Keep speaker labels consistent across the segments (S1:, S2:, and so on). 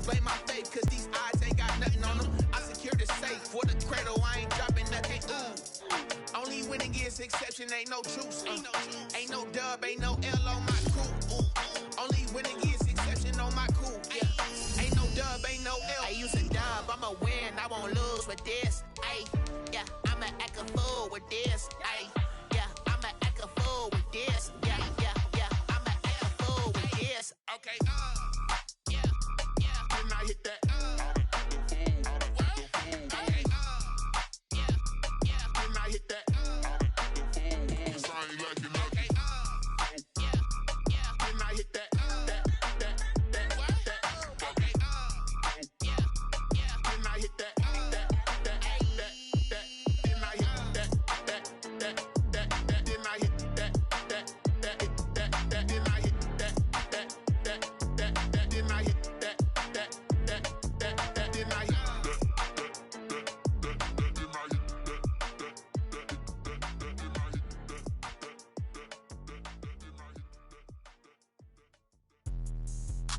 S1: blame my faith, cause these eyes ain't got nothing on them. I secure the safe for the cradle, I ain't dropping nothing. Only winning is exception, ain't no truce. Ain't no dub, ain't no L on my crew. Only winning is exception on my crew. Yeah. Ain't no dub, ain't no L. I use a dub, I'ma win, I won't lose with this. Ay, yeah, I'ma act a fool with this. Ay, yeah, I'ma act a fool with this. Yeah, I'ma act a fool with this. Okay, yeah, can I hit that? Okay, yeah, can I hit that? Cause I ain't like it. Okay, yeah, can I hit that? Okay, yeah, can I hit that?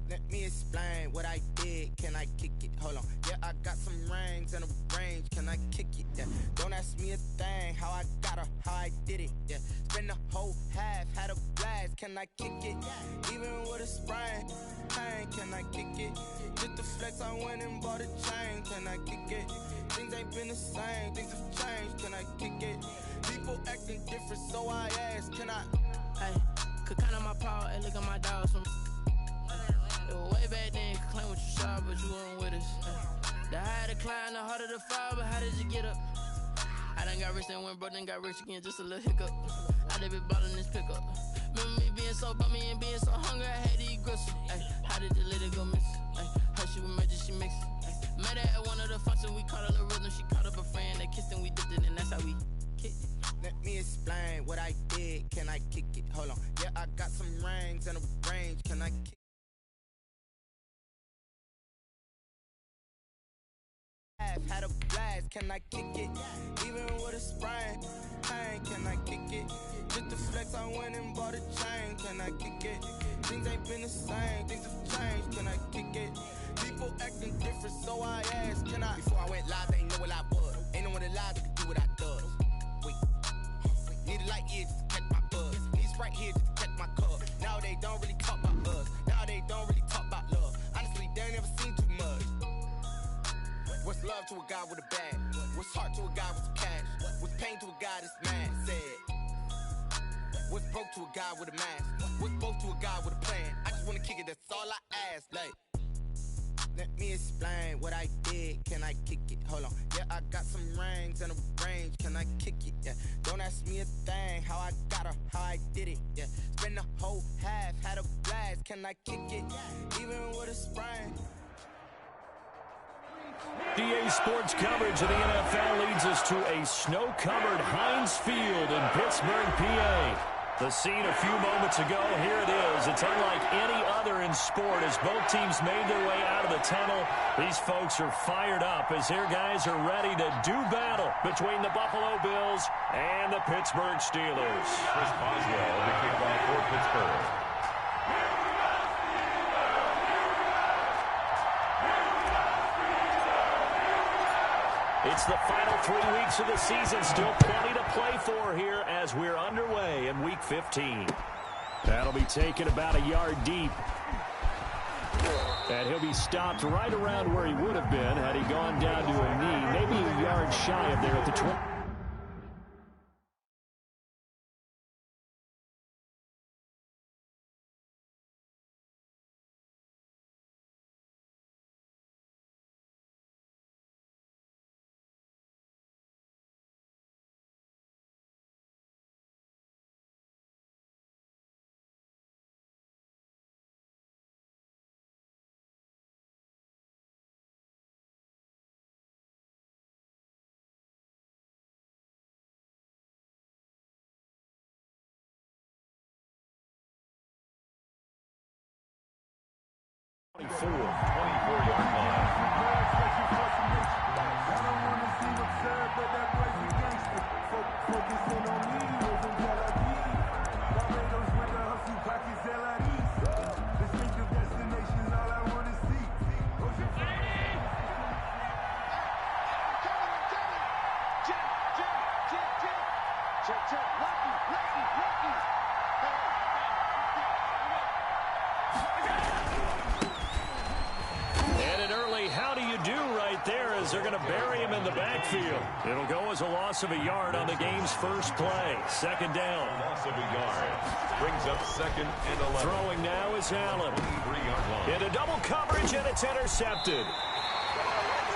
S1: Let me explain what I did. Can I kick it? Hold on. Yeah, I got some rings and a range. Can I kick it? Yeah. Don't ask me a thing. How I got her, how I did it. Yeah. Spend the whole half, had a blast. Can I kick it? Even with a sprain. Pain, can I kick it? Just the flex, I went and bought a chain. Can I kick it? Things ain't been the same. Things have changed. Can I kick it? People acting different, so I ask. Can I?
S2: Hey, could count on my power and look at my dogs from. Way back then, claim what you saw, but you weren't with us. The higher the climb, the harder the fall, but how did you get up? I done got rich and went broke, then got rich again, just a little hiccup. I done been ballin' this pickup. Remember me being so bummy and being so hungry, I had to eat gristle. Ay, how did the lady go miss? Ay, her she was major, she mixed. Met her at one of the functions, we caught her the rhythm, she caught up a friend, they kissed and we dipped it, and that's how we kicked it.
S1: Let me explain what I did. Can I kick it? Hold on. Yeah, I got some rings and a range. Can I kick it? Had a blast, can I kick it? Even with a sprain, pain, can I kick it? Just the flex, I went and bought a chain, can I kick it? Things ain't been the same, things have changed, can I kick it? People acting different, so I asked, can I? Before I went live, they ain't know what I was. Ain't no one alive that could do what I does. Wait, need a light here just to catch my buzz. Need Sprite here just to catch my cup. Now they don't really talk about us. Now they don't really talk about love. Honestly, they ain't never seen too much. What's love to a guy with a bag? What's heart to a guy with some cash? What's pain to a guy that's mad? Said. What's broke to a guy with a mask? What's broke to a guy with a plan? I just wanna kick it, that's all I ask. Like, let me explain what I did. Can I kick it? Hold on. Yeah, I got some rings and a range. Can I kick it? Yeah. Don't ask me a thing. How I got her, how I did it. Yeah. Spend the whole half, had a blast. Can I kick it? Even with a sprain.
S3: DA Sports coverage of the NFL leads us to a snow-covered Heinz Field in Pittsburgh, PA. The scene a few moments ago, here it is. It's unlike any other in sport as both teams made their way out of the tunnel. These folks are fired up as their guys are ready to do battle between the Buffalo Bills and the Pittsburgh Steelers.
S4: Chris Boswell, the kickoff for Pittsburgh.
S3: It's the final 3 weeks of the season. Still plenty to play for here as we're underway in Week 15. That'll be taken about a yard deep. And he'll be stopped right around where he would have been had he gone down to a knee. Maybe a yard shy of there at the 20.
S4: Four. 24-yard line.
S3: as they're going to bury him in the backfield. It'll go as a loss of a yard on the game's first play. Second down.
S4: Loss of a yard. Brings up 2nd and 11.
S3: Throwing now is Allen.
S4: 3-yard line.
S3: Into double coverage, and it's intercepted.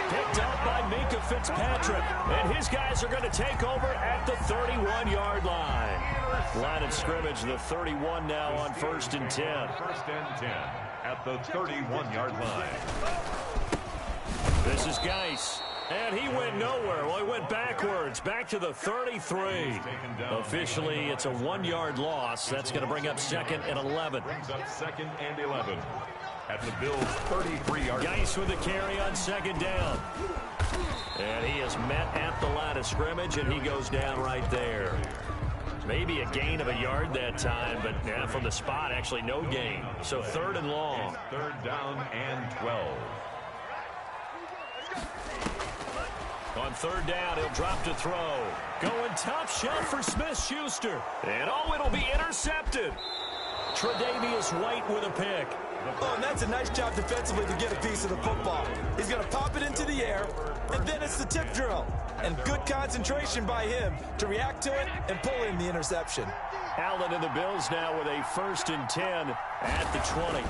S3: Picked up by Minka Fitzpatrick. And his guys are going to take over at the 31-yard line. Line of scrimmage, the 31 now on 1st and 10.
S4: 1st and 10 at the 31-yard line.
S3: This is Geis. And he went nowhere. Well, he went backwards, back to the 33. Officially, it's a 1-yard loss. That's going to bring up 2nd and 11.
S4: Brings up 2nd and 11 at the Bills' 33-yard line.
S3: Geis with the carry on 2nd down. And he is met at the line of scrimmage, and he goes down right there. Maybe a gain of a yard that time, but from the spot, actually no gain. So 3rd and long.
S4: 3rd down and 12.
S3: On 3rd down, he'll drop to throw. Going top shelf for Smith-Schuster. And it'll be intercepted. Tre'Davious White with a pick.
S5: Oh, and that's a nice job defensively to get a piece of the football. He's going to pop it into the air, and then it's the tip drill. And good concentration by him to react to it and pull in the interception.
S3: Allen and the Bills now with a 1st and 10 at the 20.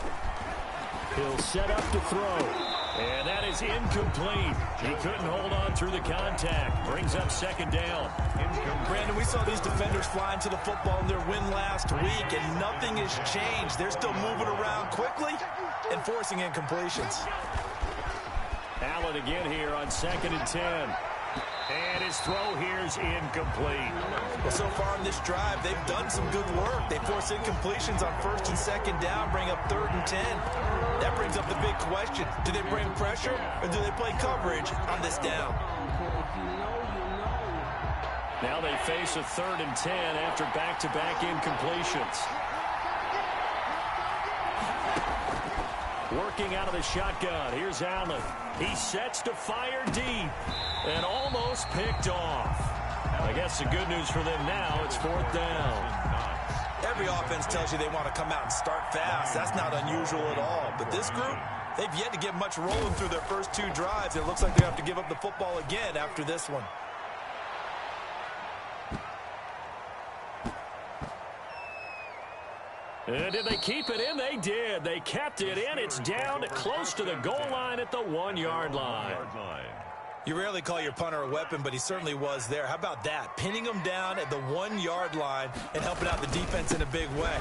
S3: He'll set up to throw. And that is incomplete. He couldn't hold on through the contact. Brings up 2nd down.
S5: Brandon, we saw these defenders flying to the football in their win last week, and nothing has changed. They're still moving around quickly and forcing incompletions.
S3: Allen again here on 2nd and 10. And his throw here is incomplete.
S5: Well, so far in this drive, they've done some good work. They force incompletions on 1st and 2nd down, bring up 3rd and 10. That brings up the big question. Do they bring pressure or do they play coverage on this down?
S3: Now they face a 3rd and 10 after back-to-back incompletions. Working out of the shotgun. Here's Allen. He sets to fire deep and almost picked off. I guess the good news for them now, it's 4th down.
S5: Every offense tells you they want to come out and start fast. That's not unusual at all. But this group, they've yet to get much rolling through their first 2 drives. It looks like they have to give up the football again after this one.
S3: And did they keep it in? They did. They kept it in. It's down close to the goal line at the 1-yard line.
S5: You rarely call your punter a weapon, but he certainly was there. How about that? Pinning him down at the 1-yard line and helping out the defense in a big way.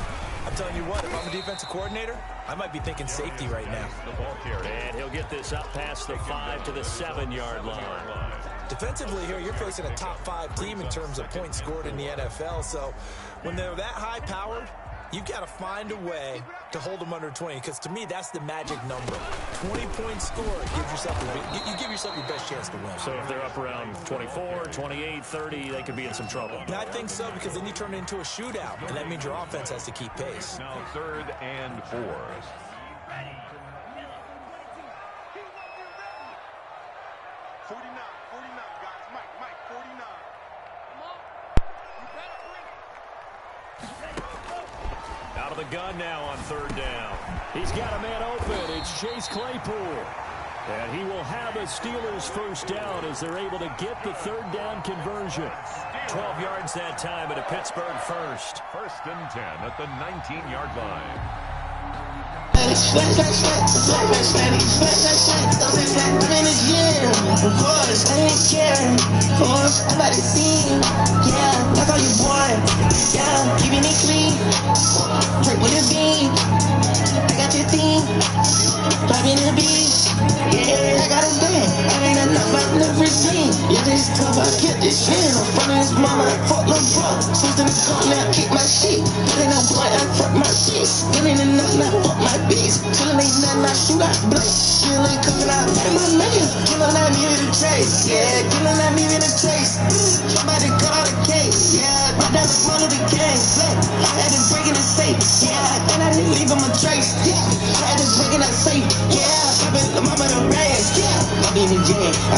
S5: I'm telling you what, if I'm a defensive coordinator, I might be thinking safety right now.
S3: And he'll get this up past the 5 to the 7-yard line.
S5: Defensively here, you're facing a top 5 team in terms of points scored in the NFL. So when they're that high-powered, you've got to find a way to hold them under 20, because to me, that's the magic number. 20 points scored gives yourself you give yourself your best chance to win.
S3: So if they're up around 24, 28, 30, they could be in some trouble.
S5: And I think so, because then you turn it into a shootout, and that means your offense has to keep pace.
S4: Now 3rd and 4.
S6: 49, guys. Mike, 49.
S3: Out of the gun now on 3rd down. He's got a man open. It's Chase Claypool. And he will have a Steelers 1st down as they're able to get the 3rd down conversion. 12 yards that time at a Pittsburgh 1st.
S4: 1st and 10 at the 19-yard line.
S7: I got a band, I ain't enough like never seen. Yeah, this tough, I get this shit. I'm front of his mama, fuck no fuck. Since in the car, now kick my shit. Getting no point, I fuck my shit. Getting enough, now fuck my bitch. Tillin' ain't nothing, I shoot out blank. Still ain't coming out, pay my man. Killin' at me with a trace, yeah. Killin' at me with a trace. Somebody call the case, yeah. But that's one of the gang. I had to break in the safe, yeah. And I didn't leave him a trace, yeah. I had to break in that safe, yeah. I've been the mama the rags, yeah. I be in the jam, I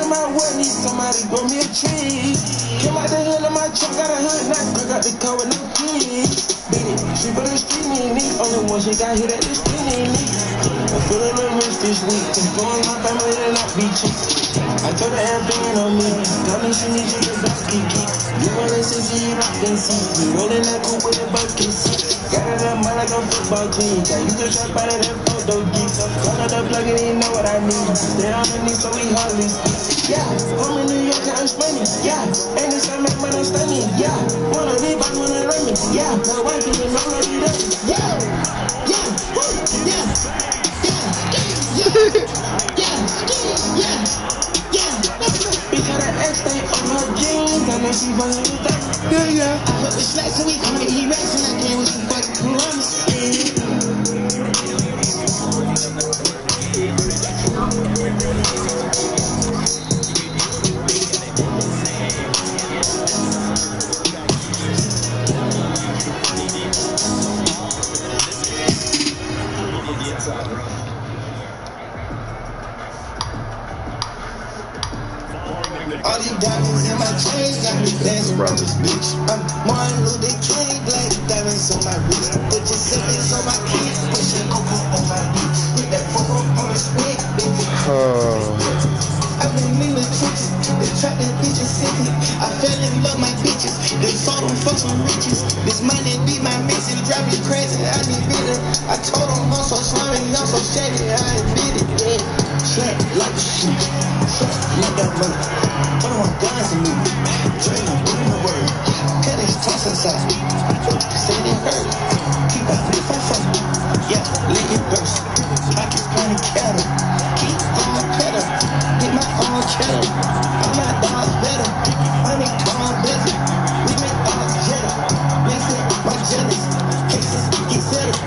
S7: out of my way, need somebody grow me a tree. Came out the hood of my truck, got a hood, now I got the car with no keys. Beat it, she put the street me, only one she got hit at the street me. I feel a little rich this week, cause going my family and not be cheap. I told her everything on me, got me, she needs you to block the key. You wanna see you rock and see, we rolling that coupe with a bucket seat. Got it up, man, like a football team. Got you to trap out of that photo geek. Call her the plug and he know what I need. Stay on the knee so we hardly speak. Yeah, I'm in New York, I'm spending. Yeah, ain't this time, man, I'm stunning. Yeah, one of these boys wanna run me. Yeah, my wife is in already there. Yeah, yeah, woo, yeah, yeah. Because that X thing on her jeans, I know she running with that. Yeah. I put the slacks so we come and eat racks and I came with some fucking promise. All these diamonds in my chains got me dancing around this bitch. I'm Martin Luther King, black diamonds on my wrist. Put your siblings on my kids, put your cocoa on my beach. Put that photo on the swing, baby. I've been in the trenches, they trap that bitches sick. I fell in love my bitches, they saw them fuck some riches. This money be my mission, drive me crazy, I need bitter. I told them I'm so slimy, I'm so shady, I admit it, yeah. Slack like a shoot, like that money. Put on guns in me, drain them, put in the word. Cut his toss inside, say they hurt. Keep a 3-4-4, yeah, lick it burst. Pockets plenty cattle, keep on pedal. Get my own cheddar, all my dogs better. Money come better, we make dogs jealous. Listen, my jealous, cases get settled.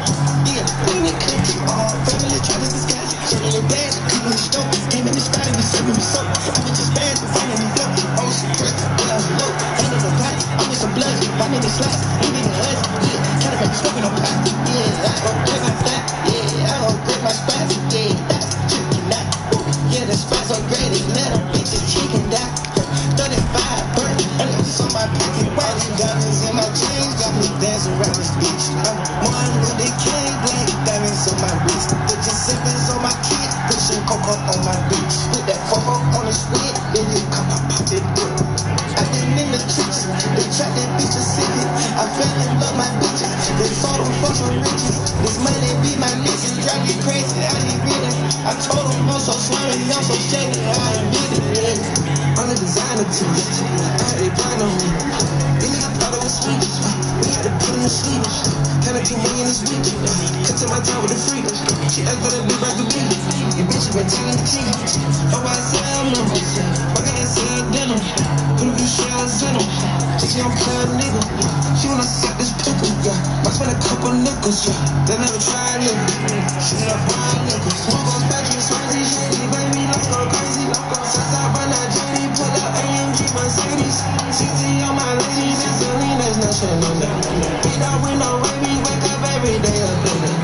S7: Yeah, we need country, all family trying to disguise. Shutting the bag, cooking the stove. Came in the spot and be serving me soap. I'm in just bad, finding me flow. On some drink, when I was low. Ain't in the pot, I'm with some blood. My name is Slash, ain't in the hood. Yeah, can't have smoking on pot. Yeah, I don't break my flat. Yeah, I don't break my spot. Yeah, that's chicken that. Yeah, the spots are great, they let them bitches chicken that. 35 burn, and it's on my pocket. All these diamonds in my chains got me dancing around this bitch. I'm Martin Luther King, black diamonds on my wrist. Put your siblings on my kids, put your cocoa on my bitch. Put that fofo on the swing, then you come up, pop it good. I've been in the trenches, they trap that bitches sick. I fell in love my bitches, they saw them fuck some riches. This money be my mission, drive me crazy, I need it. I told them I'm so slimy, I'm so shady, I admit it, yeah. I'm a designer too, I had a blind on me. They nigga thought it was sweet, we had to put in the sleep. Kinda $2 million this week, cut to my time with the freak. She asked for that big back to me, you bitch, you been telling the key. Oh, I sell numbers, my guy sell denim. Put a few shells in them, she don't play a nigga. She wanna suck this pickle, yeah. Might spend a couple nickels, yeah. They never tried nigga, she never buy nickels. One goes back to the Swazi, shady, baby, let's go crazy. Southside by Nigeria, pull up AMG Mercedes. CZ on my ladies, gasoline, there's no shit on that. Beat out with no baby, wake up every day up in it.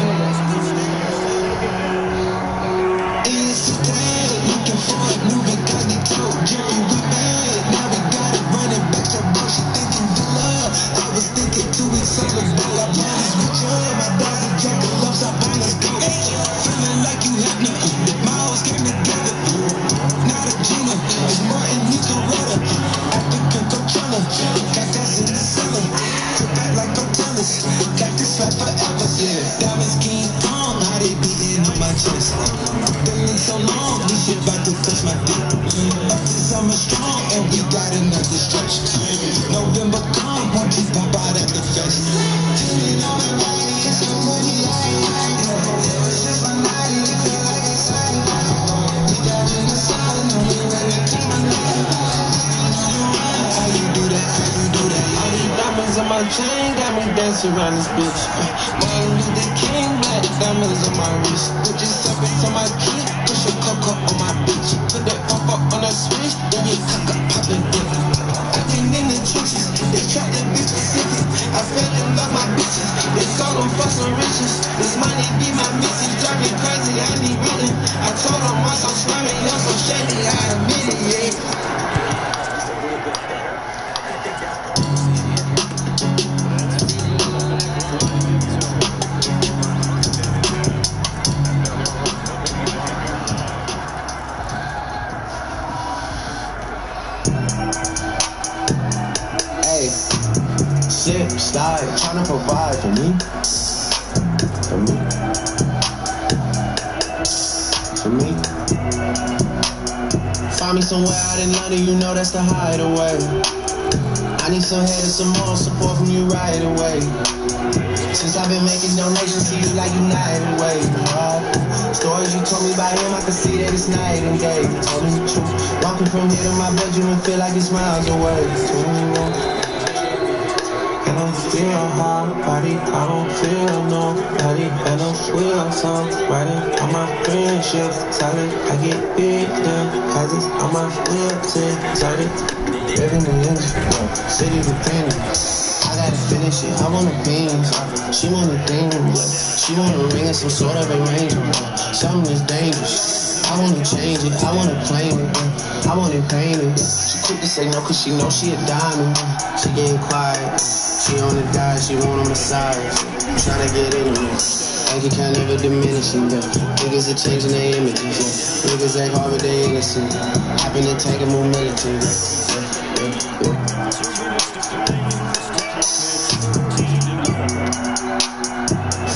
S7: It's today, looking for a new Bugatti told Jerry we bad. Now we got it running back to bullshit, thinking the love. I was thinking 2 weeks on the day, I bought this with you. My dog's a jacket, loves our ballers go. Feeling like you have nothing, my hoes came together. Not a Gina, it's Martin Nicoretta. African Coachella, got gas in the cellar. Put back like I'm jealous, got this life forever. Yeah, diamonds King Kong, how they beating on my chest. Been so long, this shit about to touch my dick. Up to summer strong, and we got another stretch. November come, won't you pop out at the fest? Turning on the light, it's a movie light. It's just my night, it feel like it's Saturday. We got in the sun, only when we keep my life. How you do that, how you do that? All these diamonds on my chain got me dancing around this bitch. Martin Luther King, black diamonds on my wrist. Put your serpents on my kid, push your cocoa on my bitch. Put that pump up on the switch, then you cock up, pop it in. I've been in the trenches, they trap that bitch Pacific. I fell in love my bitches, they saw them fuck some riches. This money be my mission, drive me crazy, I need rhythm. I told them I'm so slimy, I'm so shady, I admit it, yeah. Hey, slip, slide, trying to provide for me. For me. Find me somewhere out in London, you know that's the hideaway. I need some head and some more support from you right away. Since I've been making donations to you like United Way. Stories you told me about him, I can see that it's night and day. Told me the truth. Walking from here to my bedroom and feel like it's miles away. And I'm still hard body, I don't feel nobody. And I'm still riding on my friendship. Solid, I get big then, cause it's on my wheelchair. Excited, living in the city dependent. I gotta finish it, I want a beans. She want a thing, she want a ring and some sort of arrangement. Something is dangerous, I wanna change it, I wanna claim it, I want it painted. She quick to say no cause she know she a diamond. She getting quiet, she on the diet, she want a massage. Tryna get into it, bank account never diminishing. Niggas are changing their images, niggas act hard but they innocent. Hop in the tank and move military.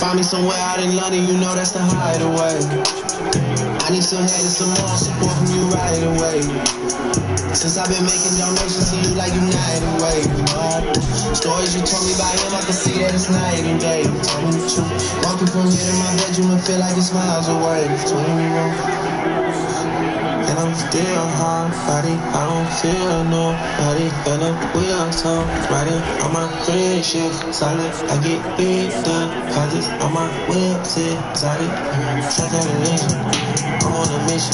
S7: Find me somewhere out in London, you know that's the hideaway. I need some head and some more support from you right away. Since I've been making donations to you like United Way. Stories you told me about him, I can see that it's night and day. Told me the truth. Walking from here to my bedroom and feel like it's miles away. And I'm still hard body, I don't feel nobody. And I'm wheels on, riding on my friendship. Solid, I get big done, cause it's on my website. Excited, track out a mission, I'm on a mission.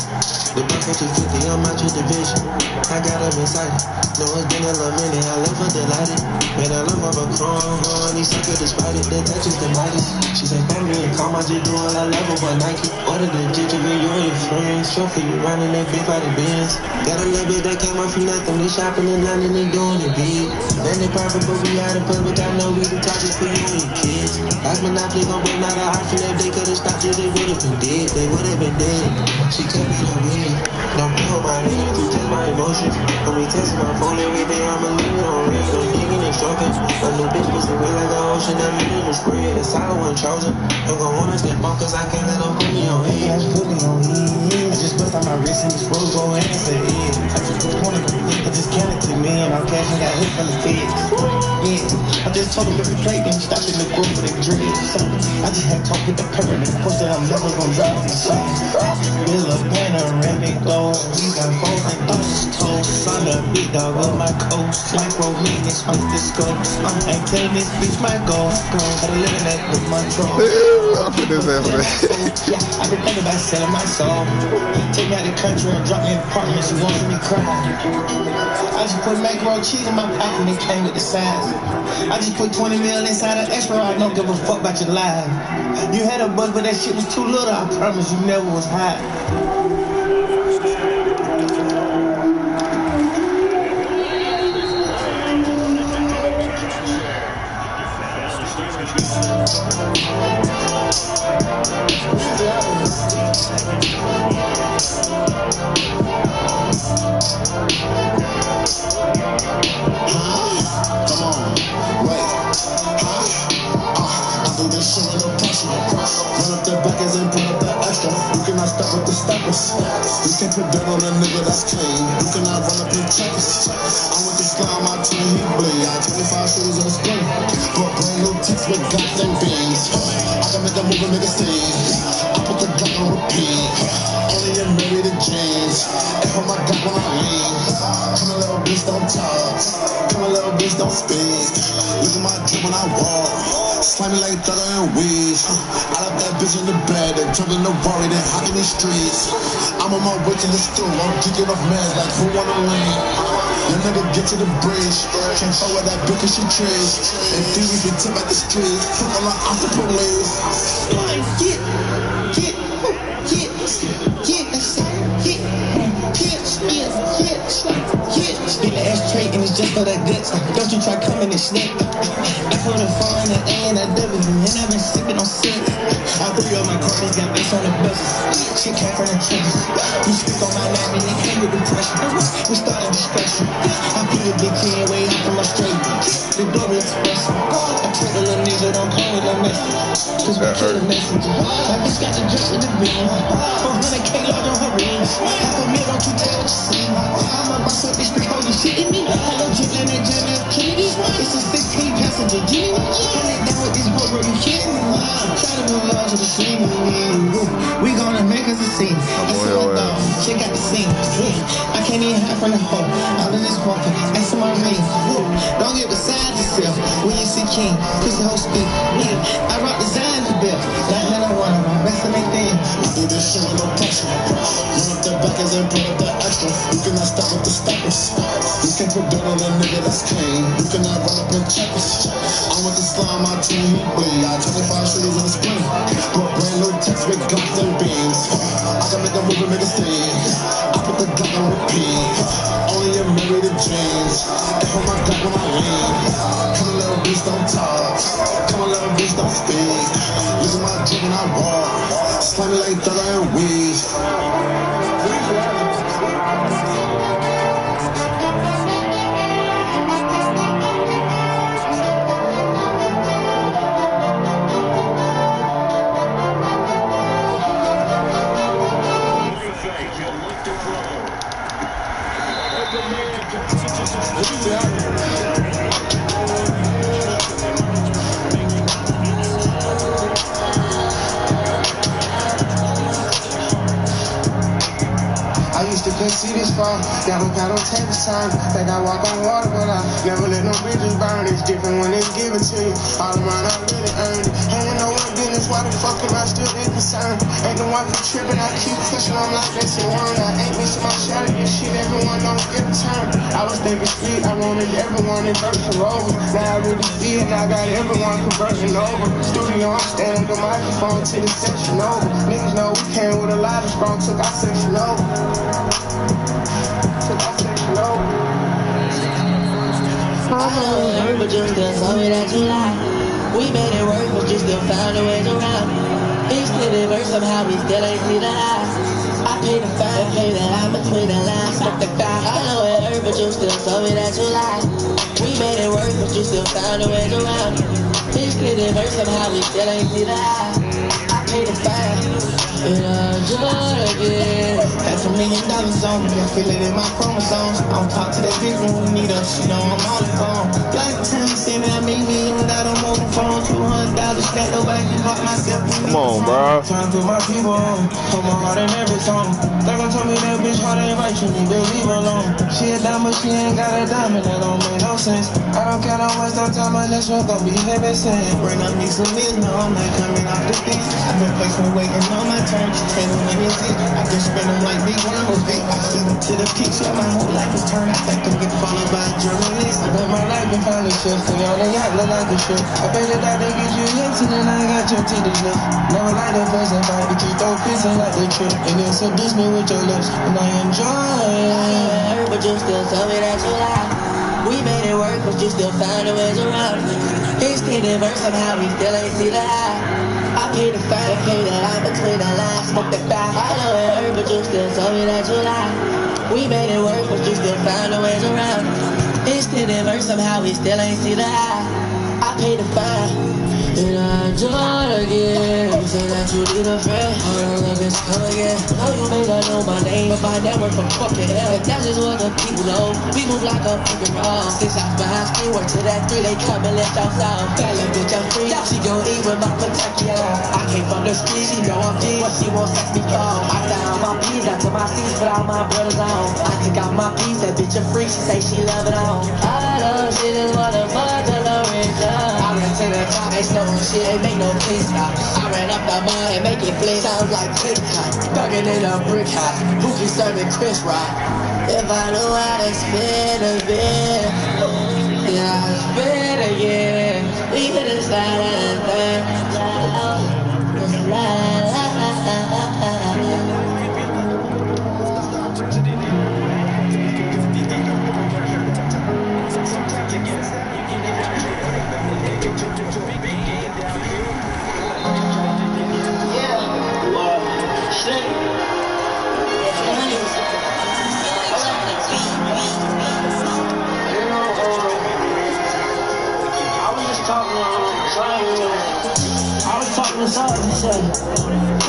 S7: The back of 250, I'm out your division. I got up excited, know it's been a little minute. I love her delighted, made a love of a chrome. He sucker despite it, that touches the mightiest. She said, come here and calm, I just do all I love over Nike. Order the ginger, you and your friends. Trophy, you running that big body Benz. Got a little bit that came up from nothing. They shopping in London, they doing it big. Then they perfect, but we out in public. I know we the target for you and your kids. Like Monopoly gon' bring out an option. If they could've stopped you, they would've been dead. They would've been dead. She took me to win. Don't be on my hands, you test my emotions. When we test my phone every day, I'ma leave it on red. No digging and stroking. My new bitch was a real like an ocean. That mean it was spread. That's how I wasn't chosen. I'm gon' wanna step on cause I can't let them put me on head. Put me on head. I just bust out my wrist and this rose go in and say, yeah. I just wanna go think, I just counted to me and I'm cashing got hit from the feds. Yeah, I just told them every play, then stop in the group for the dreams. I just had talk with the permanent post that I'm never gonna drop the song. Bill of panoramic gold, we got foes and thoughts told. Son of big dog with my coat, micro meanings with the scope. I'm telling this bitch my goal, gotta live in that with my troll.
S8: I've been
S7: thinking about selling my soul. Take me out of the country and drop me in apartments, you want me to cry. I just put macaroni cheese in my pocket and it came with the size. I just put 20 mil inside an extra, I don't give a fuck about your life. You had a buzz, but that shit was too little, I promise you never was high.
S9: Come on, wait. I do this shit with no pressure. Run up the buckets and put up the extra. You cannot stop with the steppers. You can't put dirt on a nigga that's clean. You cannot run up in checkers. I'm with the slime, my team, he bleed. I 25 shooters on the screen. But brand new teeth with guns and beans. I can make a move and make a scene. I put the gun on repeat. Only in married to jeans. And oh my God, when I leave. Come a little bitch, don't talk. Come a little bitch, don't speak. Look at my drip when I walk. Slimy like Thugger and Weeds. I left that bitch in the bed. They jumping the worry, they hot in the streets. I'm on my way to the store. I'm drinking off meds like who wanna win? Your nigga get to the bridge. Can't fuck with that bitch cause she trees. And thieves be tip at the streets. Fuck all off the police.
S7: Spit the ass straight in the it's just for the guts. Don't you try coming and snake. I put a 4 in the A and a W, and I've been sipping on sick. All 3 of my cards got ice on the buses. Shit came from the trenches. You speak on my name and they came with depression. We started distraction. I put a big kid way out from Australia. The global express. I told a little nigga don't call it a message. Cause we kill the messenger. My bitch got the dress with the beam. 400K large on her rings. Half a meal, don't you tell what you see. I'm a boss up this street, hold you shitting me. Hello, Jim and John F. Kennedy. It's a 16 passenger Jeep. Hold it down with this boat, bro, you kidding me? Try to move on to the scene. We gonna make us a scene. I see my dog, check out the scene. I can't even hide from the hoe. All of this walking, that's my ring. Don't get beside yourself when you see King. Pussy hoe speak. I rock design the bill. Like men I want to rest in their thing.
S9: I do this shit with no pressure. Run up the backers and put up the extra. You cannot stop with the steppers. You can't put dirt on a nigga that's clean. You cannot run up and check us. I want to slime my team, he bleed. I 25 shooters in the spring. Brought brand new text with glocks and beams. I can make a move and make a scene. I put the Glock on repeat. Only a married to jeans. They hold my Glock when I lean. Come a little bitch, don't talk. Come a little bitch, don't speak. Look at my drink and I walk. Slam it like Thugger and Weed.
S10: I used to couldn't see this far, got on tape time. Think I walk on water, but I never let no bridges burn. It's different when it's given to you. All around I really earned it. Ain't no one business, why the fuck am I still in concern? Ain't no one for tripping, I keep pushing on like that's the one. I ain't missing my shot of this shit, everyone don't get a turn. I was thinking street, I wanted everyone in version over. Now I really feel it, I got everyone converting over. Studio, I'm standing the microphone till the section over. Niggas know we came with a lot of strong, took our section over.
S7: But you still told me that you lied. We made it work, but you still found a way around. Each little verse somehow we still ain't see the eyes. I paid the fine, pay the line between the lines. Fuck the guy, I know it hurt, but you still told me that you lied. We made it work, but you still found a way around. Each little verse somehow we still ain't see the eyes. I paid the fine, and I joined again. That's $1 million on me, I feel it in my chromosomes. I don't talk to that bitch when we need us, you know I'm on the phone. Lifetime, you see me, I made me, and I don't move the phone. $200 stacked over, I can caught myself.
S8: Come on, bro.
S10: Trying to put my people on, put my heart in every song. Like I told me that bitch heart ain't right, you need to leave her alone. She a dime, but she ain't got a diamond, that don't make no sense. I don't care how much time, my next one gon' be heavy saying.
S7: Bring up me some meals, no, I'm not coming off the fence. I've been patiently waiting on my turn, tell me when is it. I can spend them like big worms, big. I feed them to the peaks, yeah, my whole life is turned. I think I'm getting followed by a journalist.
S10: I bet my life been finally shift, and y'all they act look like a shit. I bet that they get you hints, and then I got your titties lift. Never like the first and fight, but you throw pissing like the trip. And then seduce me with your lips, and I enjoy it.
S7: But you still told me that you lied. We made it work, but you still found a way around. Each little verse somehow we still ain't see the eye. I paid the fine, pay the line between the lines. Smoke the back, I know it hurt, but you still told me that you lied. We made it work, but you still found a way around. Each little verse somehow we still ain't see the eye. I paid the fine, and I joined again. You say that you need a friend, all the love is come again. Oh, you may not know my name, but my network from fucking hell. If that's just what the people know, we move like a fucking roll. 6 hours behind screen, work to that 3, they come and let y'all out. Bella bitch, I'm free, she gon' eat with my Kentucky on. I came from the street, she know I'm deep, but she won't sex me fall. I down my peas, out to my seats, but all my brothers on. I took out my piece, that bitch a freak, she say she love it on. I know she just wanna fuck till the rich up. I ran to the top, ain't no shit, ain't make no peace stop. I ran up the mud and make it flick, sounds like TikTok. Thuggin' in a brick house, who can serve it Chris Rock? If I knew how to spin a bit, yeah, I'd spin again. We could've started a third. sorry, he said,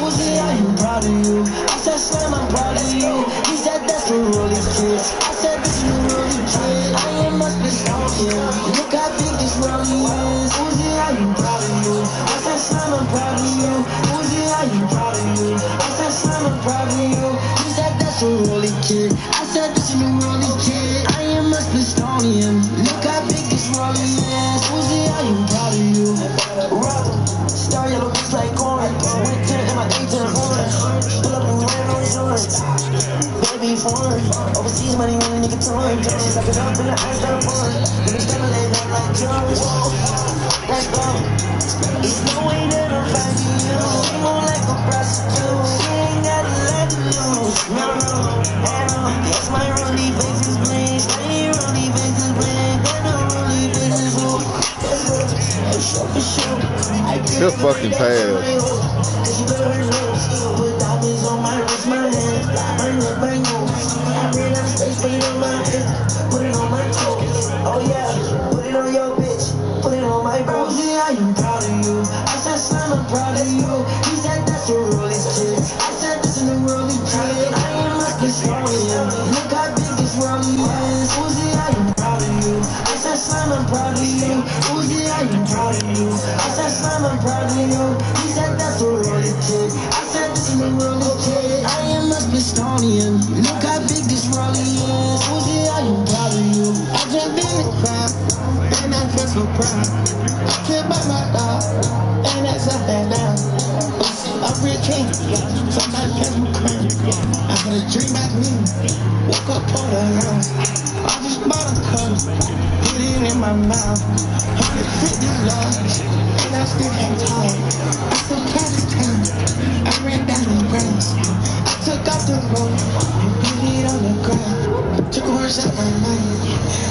S7: Uzi, are you proud of you? I said, Slim, I'm proud of you. He said, that's the rolling kids. I said, this is the rolling kid. I am must be stalking. Look how big this rolling is. Uzi, are you proud of you? I said, Slim, I'm proud of you. Uzi, are you proud of you? I said, Slim, I'm proud of you. He said, that's the rolling kid. I said, this is the rolling kid. I am must be stalking. Look how big this rolling is. Uzi, are you proud of you? Rock, star yellow bitch like corn. Went to in my 8 orange. Pull up and ran on insurance. Baby foreign. Overseas money when a nigga torn. Just suck it up in the ice down porn. Let me stand my leg up like George. Let's go. It's no way that I'm finding you. I'm more like a prostitute. She ain't got a lot to lose. No, yes, my rollie face is bling. Stay rollie face is bling. Then the rollie face is blue. For sure.
S8: Just fucking pass.
S7: Cause you better know. Put diamonds on my wrist, my hand, my neck, my nose. I ran out of space, put it on my hip, put it on my toes. Oh yeah, put it on your bitch, put it on my bro. Yeah, I am proud of you. I said, Slim, I'm proud of you. He said, that's the rolling kid. I said, this is the rolling kid. I am must be stalling. Look how big this rolling is. Uzi, I am proud of you. I said, Slim, I'm proud of you. Uzi, I am proud of you. I said, Slim, I'm proud of you. He said, that's the rolling kid. I said, this is the rolling kid. I am must be stalling. Look how big this rolling is. Uzi, I am proud of you. I just been in the crowd, and I feel so proud. I care about my dog, and that's up and down. I'm real king, somebody has me crying. I had a dream about me, woke up on the house. I just bought a cup, put it in my mouth. 150 large, and I still can't talk. I still catch a town, I ran down the grass. I took off the road, and put it on the ground. Took words out my mind.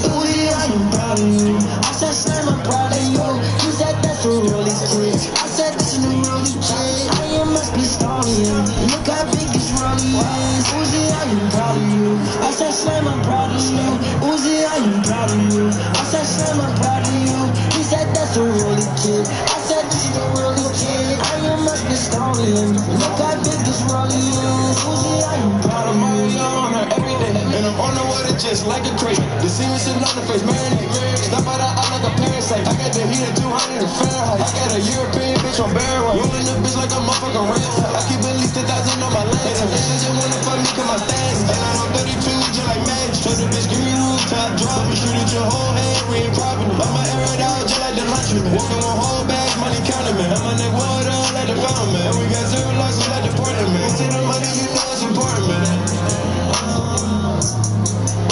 S7: Uzi, I am proud of you. I said, Slim, I'm proud of you. You said, that's the rolling kid. I said, this is the rolling kid. I am must be stalling. Look how big this rolling is. Uzi, I am proud of you. I said, Slim, I'm proud of you. Uzi, I am proud of you. I said, Slim, I'm proud of you. He said, that's the rolling kid. I said, this is the rolling kid. I am must be stalling. Look how big this rolling is. Uzi, I am proud of you.
S10: On her every day, and I'm on the water just like a crate. The serious sitting on the face, marinate. Stop by the eye like a parasite. I got the heat at 200 Fahrenheit. I got a European bitch on barrel. Rolling the bitch like a motherfucking rail. I keep at least 1,000 on my lane. Some bitches just wanna fuck me 'cause my things. And I'm on 32 just like Madge. Told the bitch give me the roof top drop and shoot at your whole head. We ain't propping it. I'ma air it out just like the lunchman. Walking on whole bags, money counting man. I'm on that water like the fountain man. And we got 0 losses like the porter man. See the money, you know it's important man.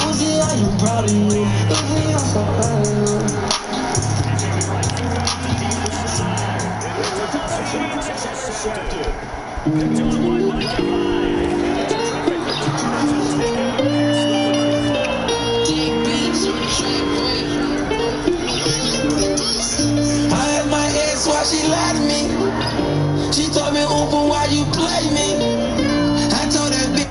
S7: Uzi, I am proud of you. Uzi, I'm so proud of you.
S10: I had my ex while she lied to me. She told me, Oompa, why you play me? I told that bitch.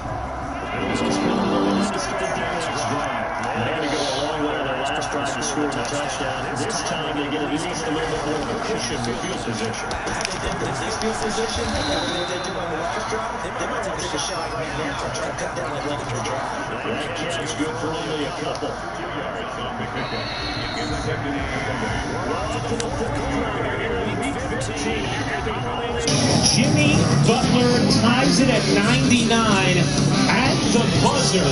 S3: Scored a touchdown. This time they get at least a little bit more of a cushion with field position.
S5: This field position, what they do on the last drive, they might take a shot right now to try to cut down that length of drive.
S3: That catch good for only a couple.
S11: Jimmy Butler ties it at 99 at the buzzer.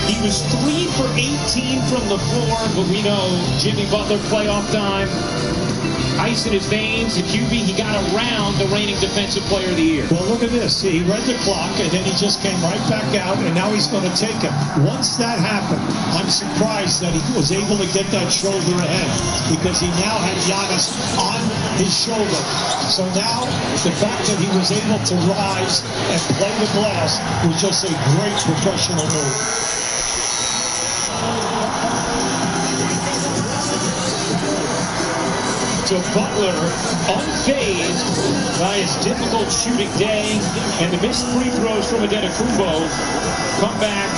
S11: He was 3 for 18 from the floor, but we know Jimmy Butler playoff time. Ice in his veins, the QB, he got around the reigning Defensive Player of the Year.
S12: Well, look at this. He read the clock, and then he just came right back out, and now he's going to take him. Once that happened, I'm surprised that he was able to get that shoulder ahead, because he now had Giannis on his shoulder. So now, the fact that he was able to rise and play the glass was just a great professional move.
S11: So Butler, unfazed by his difficult shooting day and the missed free throws from Adetokounmpo, come back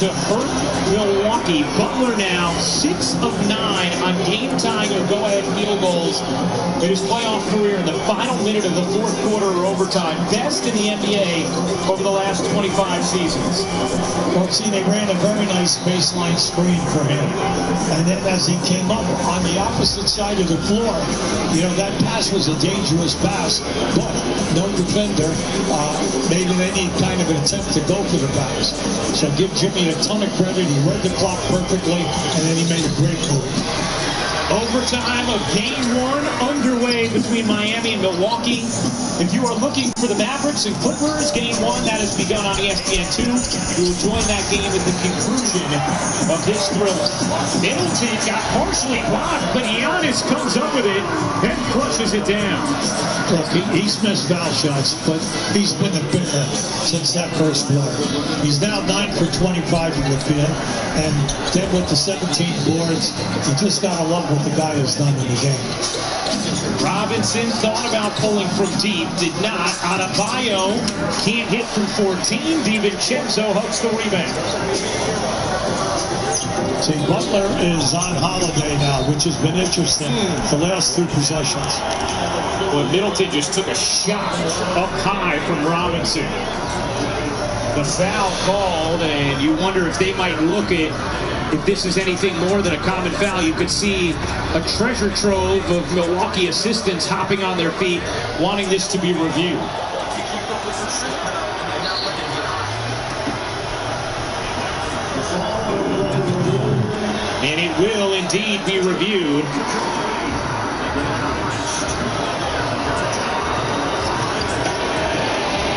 S11: to hurt Milwaukee. Butler now 6 of 9 on game-tying or go-ahead field goals in his playoff career in the final minute of the fourth quarter or overtime. Best in the NBA over the last 25 seasons.
S12: Well, see, they ran a very nice baseline screen for him. And then as he came up on the opposite side of the floor, you know, that pass was a dangerous pass, but no defender made any kind of an attempt to go for the pass. So give Jimmy a ton of credit. He read the clock perfectly, and then he made a great move.
S11: Overtime of Game 1 underway between Miami and Milwaukee. If you are looking for the Mavericks and Clippers, Game 1, that has begun on ESPN2. You will join that game at the conclusion of this thriller. Middleton got partially blocked, but Giannis comes up with it and flushes it down.
S12: Look, he's missed foul shots, but he's been a bitter since that first play. He's now 9 for 25 in the field, and then with the 17 boards, you just got to love what the guy has done in the game.
S11: Robinson thought about pulling from deep, did not. Adebayo can't hit from 14. DiVincenzo hooks the rebound.
S12: See, Butler is on holiday now, which has been interesting the last 2 possessions.
S11: Well, Middleton just took a shot up high from Robinson. The foul called, and you wonder if they might look at if this is anything more than a common foul. You could see a treasure trove of Milwaukee assistants hopping on their feet, wanting this to be reviewed. And it will indeed be reviewed.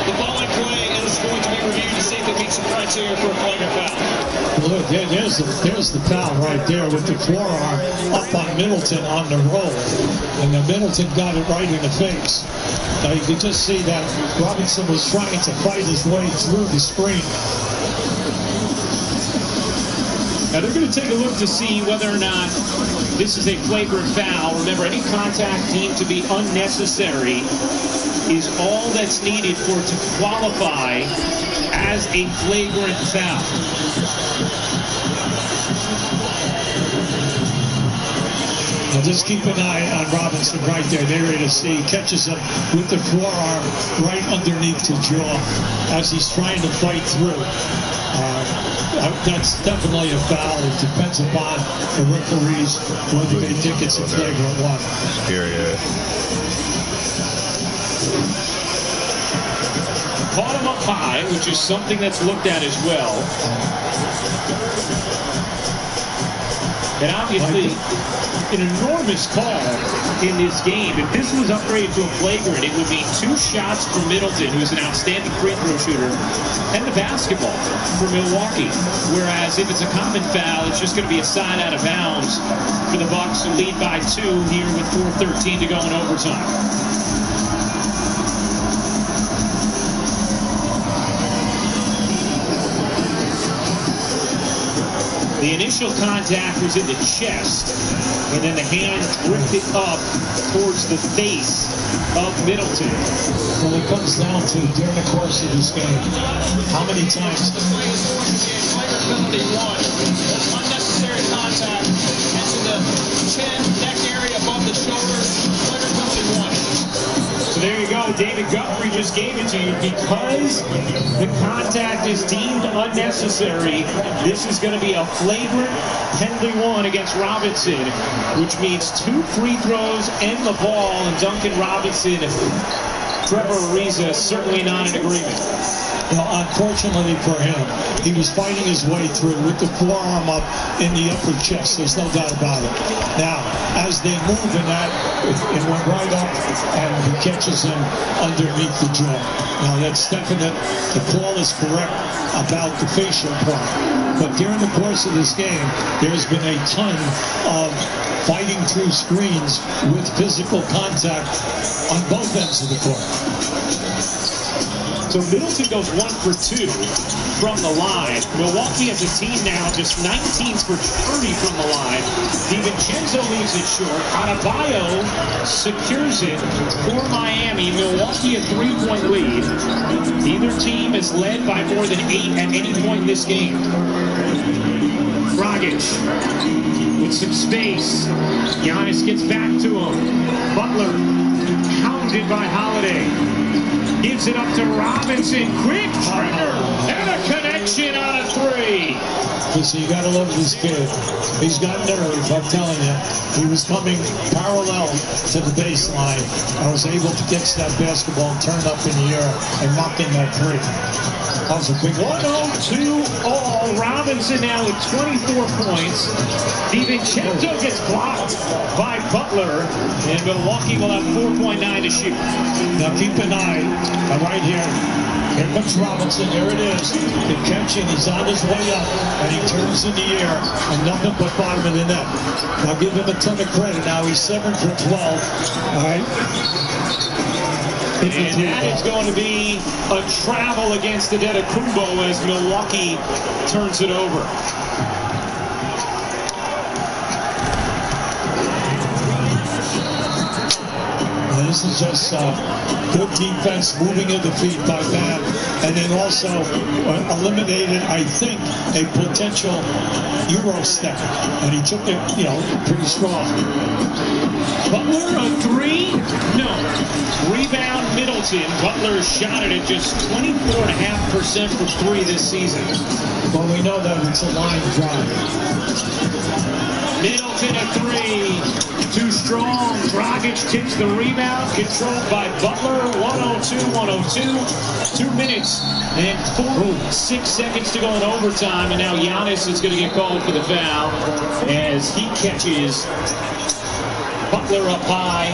S13: The ball in play is going to be reviewed to see if it meets the criteria for a flagrant foul.
S12: Look, there's the foul right there with the forearm up on Middleton on the roll. And then Middleton got it right in the face. Now you can just see that Robinson was trying to fight his way through the screen.
S11: Now they're going to take a look to see whether or not this is a flagrant foul. Remember, any contact deemed to be unnecessary is all that's needed for it to qualify as a flagrant foul.
S12: Now just keep an eye on Robinson right there. There it is. He catches him with the forearm right underneath the jaw as he's trying to fight through. That's definitely a foul. It depends upon the referees whether they think it's a flagrant one.
S8: Scary.
S11: Caught him up high, which is something that's looked at as well. And obviously, an enormous call in this game. If this was upgraded to a flagrant, it would be 2 shots for Middleton, who's an outstanding free throw shooter, and the basketball for Milwaukee. Whereas if it's a common foul, it's just going to be a side out of bounds for the Bucks, who lead by 2 here with 4:13 to go in overtime. The initial contact was in the chest, and then the hand drifted up towards the face of Middleton.
S12: Well, it comes down to, during the course of this game, how many times?
S13: Penalty 1. Unnecessary contact into the chin, neck area above the shoulders. Flagrant penalty 1.
S11: So there you go. David Guthrie just gave it to you. Because the contact is deemed unnecessary, this is going to be a flagrant penalty 1 against Robinson, which means 2 free throws and the ball. And Duncan Robinson, Trevor Ariza, certainly not in agreement.
S12: Well, unfortunately for him, he was fighting his way through with the forearm up in the upper chest. There's no doubt about it. Now, as they move in that, it went right up and he catches him underneath the jaw. Now, that's definite. The call is correct about the facial part. But during the course of this game, there's been a ton of fighting through screens with physical contact on both ends of the court.
S11: So Middleton goes 1 for 2. from the line. Milwaukee as a team now just 19 for 30 from the line. DiVincenzo leaves it short. Adebayo secures it for Miami. Milwaukee a 3-point lead. Neither team has led by more than 8 at any point in this game. Dragic with some space. Giannis gets back to him. Butler hounded by Holiday. Gives it up to Robinson. Quick trigger and a connection on a 3.
S12: Listen, you gotta love this kid. He's got nerve, I'm telling you. He was coming parallel to the baseline. I was able to catch that basketball and turn up in the air and knock in that 3. That was a big
S11: 102 all. Robinson now with 24 points. DiVincenzo gets blocked by Butler, and Milwaukee will have 4.9 to shoot.
S12: Now keep an eye right here. Here comes Robinson. There it is. The catch, and he's on his way up, and he turns in the air, and nothing but bottom of the net. Now give him a ton of credit. Now he's 7 for 12. All right.
S11: And that is going to be a travel against the Antetokounmpo as Milwaukee turns it over.
S12: This is just good defense, moving in the feet by Bam, and then also eliminated, I think, a potential Euro step, and he took it, pretty strong.
S11: Butler a 3? No. Rebound Middleton. Butler shot it at just 24.5% from 3 this season.
S12: Well, we know that it's a line drive.
S11: Middleton a 3. Too strong. Dragic takes the rebound. Controlled by Butler. 102-102. 2 minutes and 46 seconds to go in overtime. And now Giannis is going to get called for the foul as he catches Butler up high.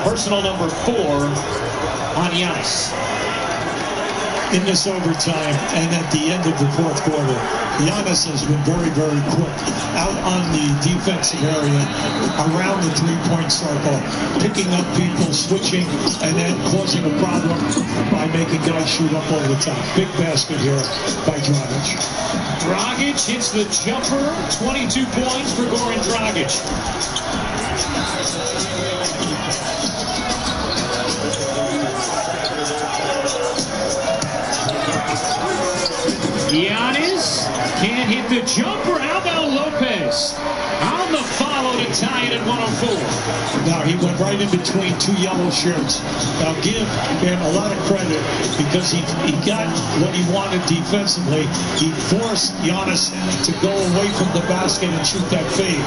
S11: Personal number 4 on Giannis.
S12: In this overtime and at the end of the fourth quarter, Giannis has been very, very quick out on the defensive area, around the three-point circle, picking up people, switching, and then causing a problem by making guys shoot up over the top. Big basket here by Dragic.
S11: Dragic hits the jumper. 22 points for Goran Dragic. Giannis can't hit the jumper. How about Lopez on the follow to tie it at 104?
S12: Now, he went right in between 2 yellow shirts. Now, give him a lot of credit because he got what he wanted defensively. He forced Giannis to go away from the basket and shoot that fade.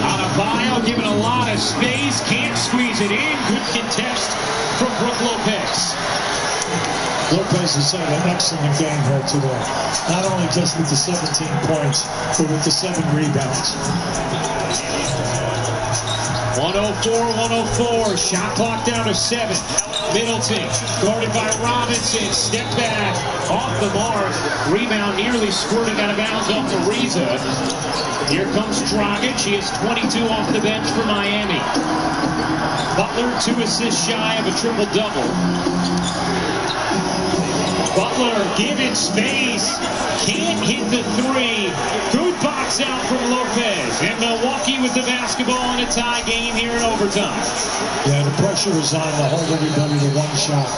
S11: Adebayo given a lot of space. Can't squeeze it in. Good contest from Brook Lopez.
S12: Lopez has had an excellent game here today. Not only just with the 17 points, but with the 7 rebounds.
S11: 104-104. Shot clock down to 7. Middleton, guarded by Robinson. Step back, off the mark. Rebound nearly squirted out of bounds off the Ariza. Here comes Dragic. He has 22 off the bench for Miami. Butler, 2 assists shy of a triple-double. Butler given space, can't hit the 3. Good box out from Lopez. And Milwaukee with the basketball in a tie game here in overtime.
S12: Yeah, the pressure was on to hold everybody to 1 shot.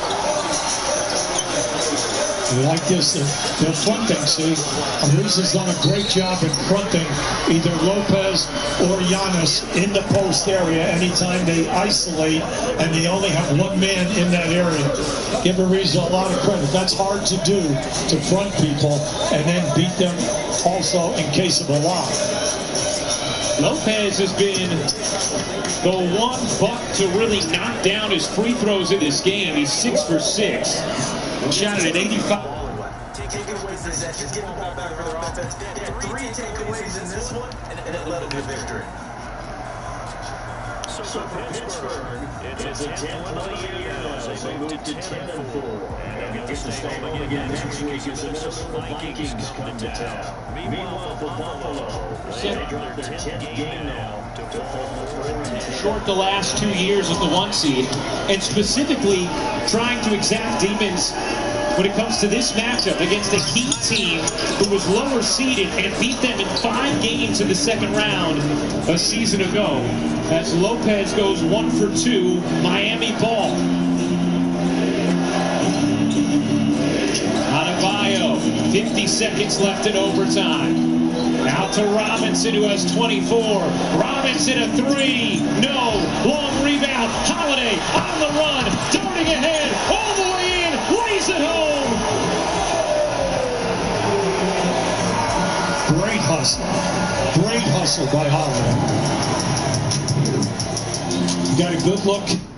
S12: You like this, they're fronting, see? Ariza's done a great job in fronting either Lopez or Giannis in the post area anytime they isolate and they only have 1 man in that area. Give Ariza a lot of credit. That's hard to do, to front people and then beat them also in case of a lock.
S11: Lopez has been the one buck to really knock down his free throws in this game. He's 6 for 6. Shot it at 85.
S14: Takeaways in that, just getting back for their offense. They had 3 takeaways in this one, and it led them to victory.
S3: So for Pittsburgh, it's a 10-play year now. They moved to 10-4. And they'll get to stay home again next week as the Minnesota Vikings come to town. Meanwhile, for Buffalo, they drop their 10th game now to fall 4-10.
S11: Short the last 2 years of the 1 seed, and specifically trying to exact Demons when it comes to this matchup against the Heat team who was lower seeded and beat them in 5 games in the second round a season ago, as Lopez goes 1 for 2, Miami ball. Adebayo, 50 seconds left in overtime. Out to Robinson, who has 24. Robinson, a 3. No. Long rebound. Holiday on the run. Darting ahead. All the way in. Lays it home.
S12: Great hustle. Great hustle by Holiday. Got a good look